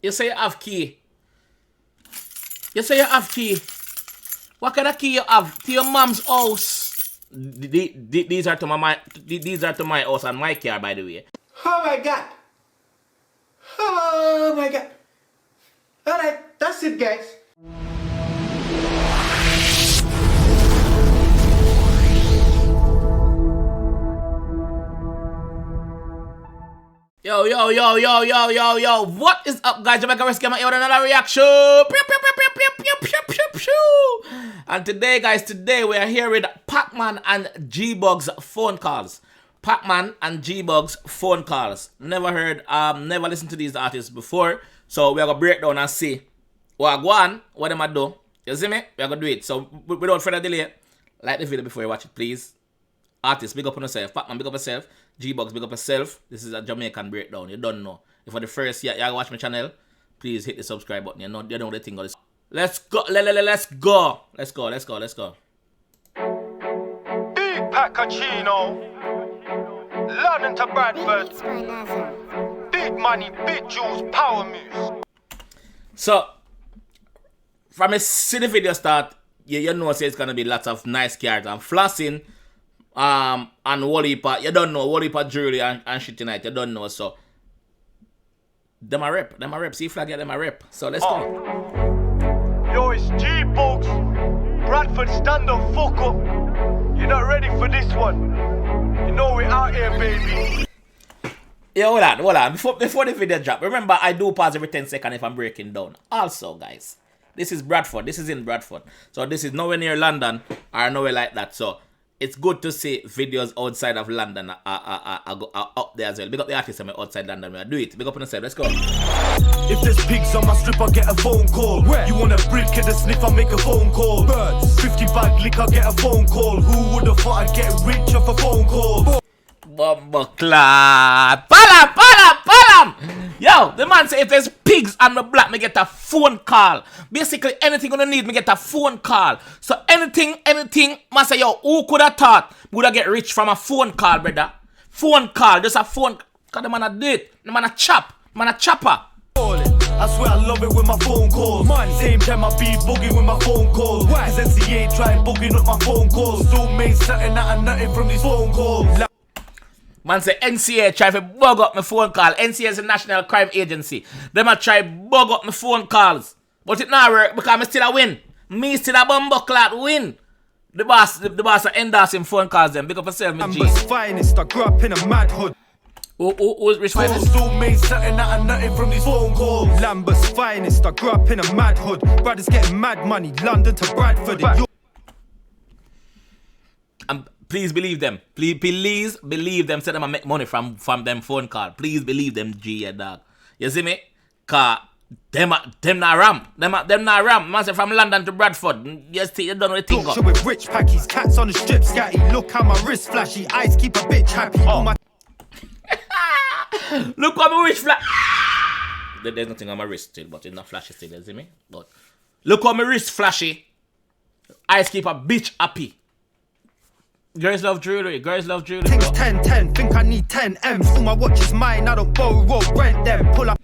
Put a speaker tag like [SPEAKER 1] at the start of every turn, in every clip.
[SPEAKER 1] You say you have key. You say you have key. What kind of key you have? To your mom's house. These are to my house and my car, by the way.
[SPEAKER 2] Oh my god. Oh my god. Alright, that's it, guys.
[SPEAKER 1] Yo. What is up, guys? JAMAICA'S came out here with another reaction. And today, guys, we are here with Pak-Man and 𝗕𝗥𝗘𝗔𝗞𝗙𝗪 phone calls. Pak-Man and 𝗕𝗥𝗘𝗔𝗞𝗙𝗪 phone calls. Never heard, never listened to these artists before. So we are gonna break down and see what go on, what them a do. You see me? We are gonna do it. So without further delay, like the video before you watch it, please. Artists, big up on yourself. Pak-Man, big up yourself. 𝗕𝗥𝗘𝗔𝗞𝗙, big up yourself. This is a Jamaican breakdown. You don't know. If for the first year you watch my channel, please hit the subscribe button. You know the thing of this. Let's go. Let's go.
[SPEAKER 3] Big Pacachino, London to Bradford. Big money, big jewels, power moves.
[SPEAKER 1] So, from a silly video start, you know it's gonna be lots of nice cars and flossing. And 𝗕𝗥𝗘𝗔𝗞𝗙, you don't know, 𝗕𝗥𝗘𝗔𝗫𝗓 jewelry and shit tonight, you don't know, so them a rep, see flag, yeah, them a rep. So let's go.
[SPEAKER 3] Yo, it's 𝗕𝗥𝗘𝗔𝗞𝗙. Bradford, stand the fuck up. You're not ready for this one. You know we're out here, baby.
[SPEAKER 1] Yeah, hold on. Before the video drop, remember I do pause every 10 seconds if I'm breaking down. Also, guys, this is Bradford. This is in Bradford. So this is nowhere near London or nowhere like that. So it's good to see videos outside of London are up there as well. Big up the artists outside London. Do it. Big up on yourself. Let's go.
[SPEAKER 4] If there's pigs on my strip, I get a phone call. Where? You want a brick at the sniff, I make a phone call. Birds. 50 bag lick, I get a phone call. Who would have thought I'd get rich off a phone call?
[SPEAKER 1] Bumbo clap. Palam. Yo, the man say if there's pigs on the block, me get a phone call. Basically, anything gonna need, me get a phone call. So anything, man say, yo, who could have thought would I get rich from a phone call, brother? Phone call, just a phone. Cause the man a do it. The man a chop. Man a chopper.
[SPEAKER 4] I swear I love it with my phone calls. Same time I be bugging with my phone calls. Cause NCA try bugging up my phone calls. Still made something out of nothing from these phone calls.
[SPEAKER 1] Man say NCA try to bug up my phone call. NCA is a national crime agency. Them a try bug up my phone calls. But it not work because I still a win. Me still a bumbo clot win. The boss are endorsing phone calls them. Big up yourself, me G.
[SPEAKER 4] Lambert's finest, I grew up in a mad hood.
[SPEAKER 1] Who's rich finest?
[SPEAKER 4] Still made something out of nothing from these phone calls. Lambert's finest, I grew up in a mad hood. Brothers getting mad money, London to Bradford.
[SPEAKER 1] Please believe them. Please believe them. Say them I make money from them phone call. Please believe them, G, yeah, dog. You see me? Cause them not ram. Them not ram. Man say from London to Bradford. You don't know the thing.
[SPEAKER 4] Look with rich packies, cats on the strip scatty. Look how my wrist flashy, eyes keep a bitch happy. Oh.
[SPEAKER 1] Look how my wrist flash. There's nothing on my wrist still, but it's not flashy still. You see me? But look how my wrist flashy. Eyes keep a bitch happy. Girls love jewelry.
[SPEAKER 4] Things 10, think I need 10 M's. All my watch is mine, I don't borrow, rent them. Pull up.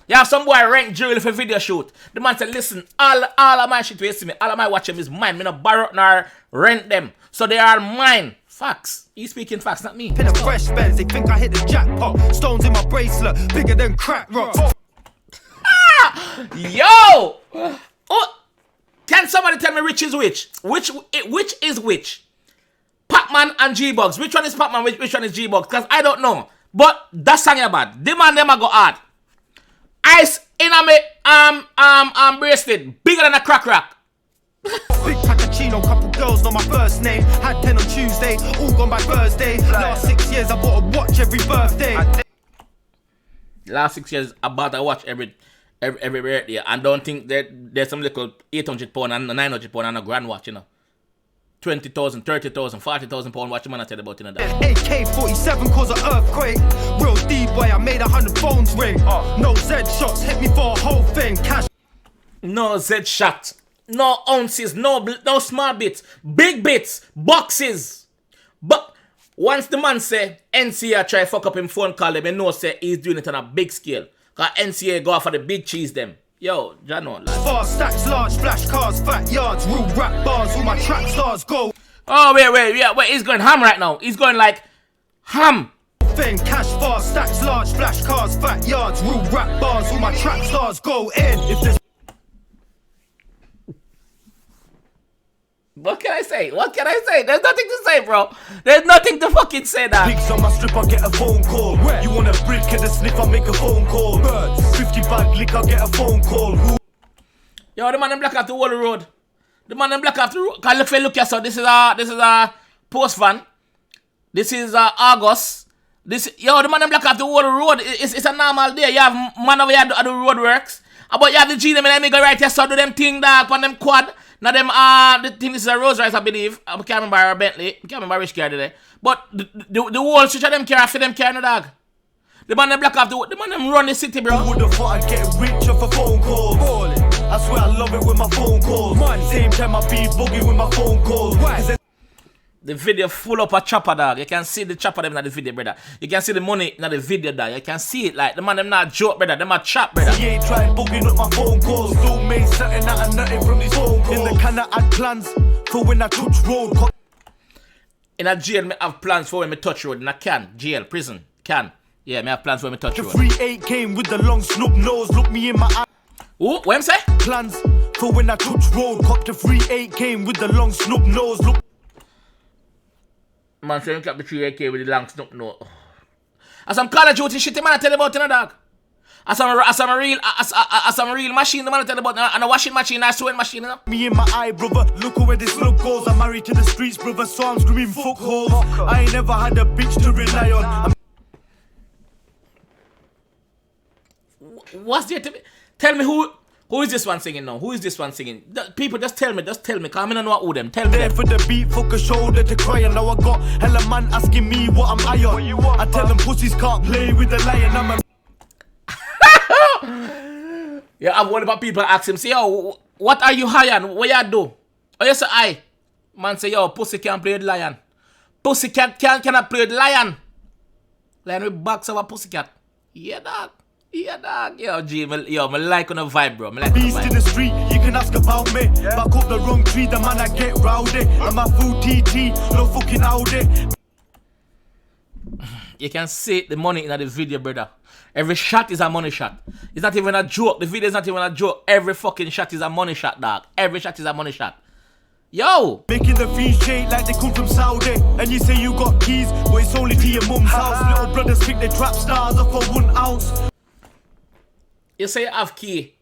[SPEAKER 1] You have some boy rent jewelry for video shoot. The man said, listen, all of my shit you see me, all of my watch them is mine. Me no borrow nor rent them. So they are mine. Facts. He's speaking facts, not me.
[SPEAKER 4] Pin a fresh Benz, they think I hit the jackpot. Stones in my bracelet, bigger than crack rocks.
[SPEAKER 1] Yo! Oh! Can somebody tell me which is which? Which is which? Pak-Man and 𝗕𝗥𝗘𝗔𝗞𝗙. Which one is Pak-Man? Which one is 𝗕𝗥𝗘𝗔𝗞𝗙? Because I don't know. But that song about. Them and them a go hard. Ice in a me bracelet. Bigger than a crack rock.
[SPEAKER 4] Big Pacachino, couple girls know my first name. Had 10 on Tuesday, all gone by Thursday. Last 6 years I bought a watch every birthday.
[SPEAKER 1] Last 6 years I bought a watch every birthday, and don't think that there's some little £800 and £900 and a grand watch, you know. 20,000, 30,000, 40,000 pound watch, man, I tell you about, you know that.
[SPEAKER 4] AK-47 cause an earthquake. Real D-boy, I made 100 phones ring. No Z shots, hit me for a whole thing. Cash.
[SPEAKER 1] No Z shot, no ounces, no small bits, big bits, boxes. But once the man say NCA try fuck up him phone call, them, you know say he's doing it on a big scale. Cause NCA go out for the big cheese them. Yo, Jano, lad.
[SPEAKER 4] Fast stacks, large flash cars, fat yards, real rap bars, all my track stars go.
[SPEAKER 1] Oh, wait, he's going ham right now. He's going like ham.
[SPEAKER 4] Then cash fast stacks, large flash cars, fat yards, real rap bars, all my track stars go in. If there's
[SPEAKER 1] What can I say? There's nothing to say, bro. There's nothing to fucking say, that.
[SPEAKER 4] pigs on my strip, I get a phone call. Where? You want a brick at the sniff, I make a phone call. Birds, 50 bag lick, I get a phone call. Who?
[SPEAKER 1] Yo, the man them block off the whole road. The man them block off the road. Cause look here, so this is a post van. This is August. Yo, the man them block off the whole road. It's a normal day. You have man over here do the road works. But you have the G them and them go right here, so do them thing dog on them quad. Now them the thing, this is a Rolls Royce, I believe. I can't remember a Bentley. I can't remember which car today. But the whole switch of them car after them car no dog. The man them block off the man them run the city, bro.
[SPEAKER 4] Who would've thought I'd get rich off a phone call? Ballin'. I swear I love it with my phone calls. Same time I be boogie with my phone calls.
[SPEAKER 1] The video full up a chopper, dog. You can see the chopper them in the video, brother. You can see the money in the video, dog. You can see it like the man them not joke, brother. Them a chop, brother.
[SPEAKER 4] He ain't trying booking up my phone calls. Still made something out of nothing from these phone calls. In the can I had plans for when I touch road.
[SPEAKER 1] In a jail, me have plans for when me touch road. In a can, jail, prison, can. Yeah, me have plans for when me touch
[SPEAKER 4] The
[SPEAKER 1] road.
[SPEAKER 4] 3-8 came with the long snoop nose. Look me in my eye.
[SPEAKER 1] Ooh, what am say?
[SPEAKER 4] Plans for when I touch road. Cop the 3-8 came with the long snoop nose. Look.
[SPEAKER 1] Man, so you cap the 3AK with the long snoop no. As some Call of Duty shit, man, I tell you about, you know, dog. As some real machine, the man, I tell you about, and a washing machine, and a sewing machine, you know.
[SPEAKER 4] Me in my eye, brother. Look where this look goes. I'm married to the streets, brother, so I'm screaming fuck holes. I ain't never had a bitch to rely on.
[SPEAKER 1] What's there to be? Tell me who is this one singing now? Who is this one singing? People, just tell me, cause I don't know who them. Tell me
[SPEAKER 4] There
[SPEAKER 1] them.
[SPEAKER 4] for the beat, fuck a shoulder to cry. And now I got hella man asking me what I'm high on. I tell them pussies can't play with the lion. I'm a
[SPEAKER 1] Yeah, I've heard about people ask him, say, yo, what are you high on? What you do? Oh, you say, I. Man say, yo, pussy can't play with lion. Pussy cannot play with lion. Lion with box of a pussycat. Yeah, dog. Yeah, dog. Yo, G, me like on a vibe, bro. Me like on a
[SPEAKER 4] beast in
[SPEAKER 1] vibe.
[SPEAKER 4] the street, you can ask about me. Back up the wrong tree, the man I get rowdy. I'm a full TT, no fucking Audi.
[SPEAKER 1] You can see the money in the video, brother. Every shot is a money shot. It's not even a joke. The video is not even a joke. Every fucking shot is a money shot, dog. Every shot is a money shot. Yo!
[SPEAKER 4] Making the fees shake like they come from Saudi. And you say you got keys, but it's only to your mum's house. Little brothers pick the trap stars up for 1 ounce.
[SPEAKER 1] You say you have key.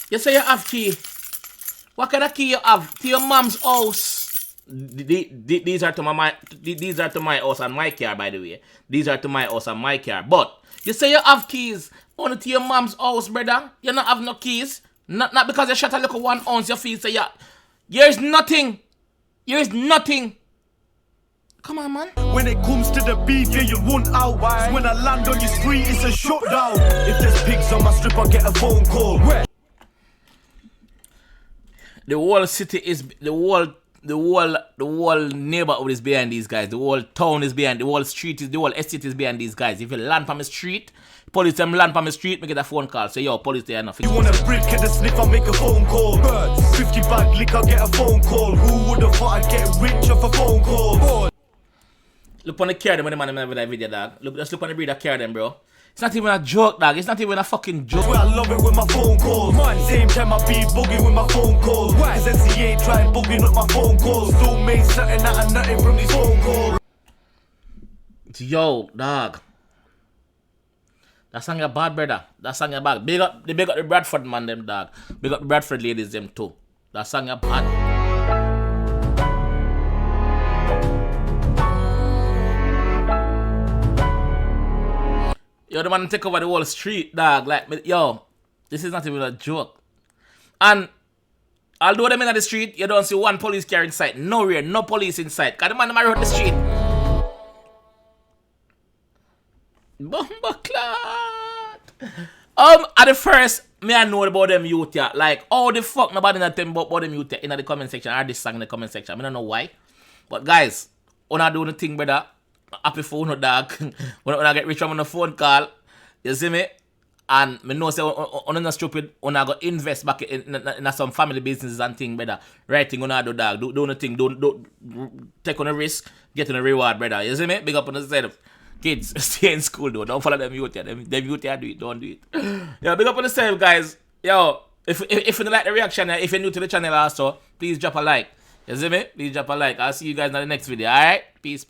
[SPEAKER 1] You say you have key. What kind of key you have? To your mom's house. These are to my house and my car, by the way. These are to my house and my car. But you say you have keys only to your mom's house, brother. You not have no keys. Not because you shot a little 1 ounce. You feel say yeah. Here's nothing. Here's nothing. Come on, man.
[SPEAKER 4] When it comes to the beef, yeah, you want out. So when I land on your street, it's a shutdown. If there's pigs on my strip, I get a phone call. Where?
[SPEAKER 1] The whole city is the whole neighborhood is behind these guys. The whole town is behind. The whole street is the whole estate is behind these guys. If you land from the street, police them land from the street, make it a phone call. Say yo, police there enough.
[SPEAKER 4] You want a brick at the sniff, I make a phone call. Birds, 50 bag lick, I get a phone call. Who would've thought I'd get rich off a phone call?
[SPEAKER 1] Look on the car them when the man have that video, dog. Just look on the breed of car them, bro. It's not even a joke, dog. It's not even a fucking joke.
[SPEAKER 4] Swear I love it with my phone calls. Same time I be bugging with my phone calls. Cause NCA ain't trying bugging up my phone calls. Still made something out of nothing from these phone calls.
[SPEAKER 1] Yo, dog. That song you bad, brother. That song you bad. Big up the Bradford man, them, dog. Big up the Bradford ladies, them, too. That song you bad. Yo, the man take over the whole street, dog. Like, yo, this is not even a joke. And although them in the street, you don't see one police car in sight. Nowhere, no police in sight. Cause the man around the street. Bumbleclot. At the first, me I know about them youth, yeah. Like, oh, the fuck nobody not tell me about them youth in the comment section or this song in the comment section. I don't know why. But guys, when I do the thing, brother, happy for no dog. When I get rich from on the phone call, You see me? And me know say on not stupid, on go invest back in some family businesses and thing, brother. Right thing on do dog. Do nothing. Don't take on a risk, get on a reward, brother. You see me? Big up on yourself. Kids, stay in school though. Don't follow them youth here. Them youth here do it. Don't do it. Yeah, big up on yourself, guys. Yo, if you don't like the reaction, if you're new to the channel also, please drop a like. You see me? Please drop a like. I'll see you guys in the next video. Alright? Peace.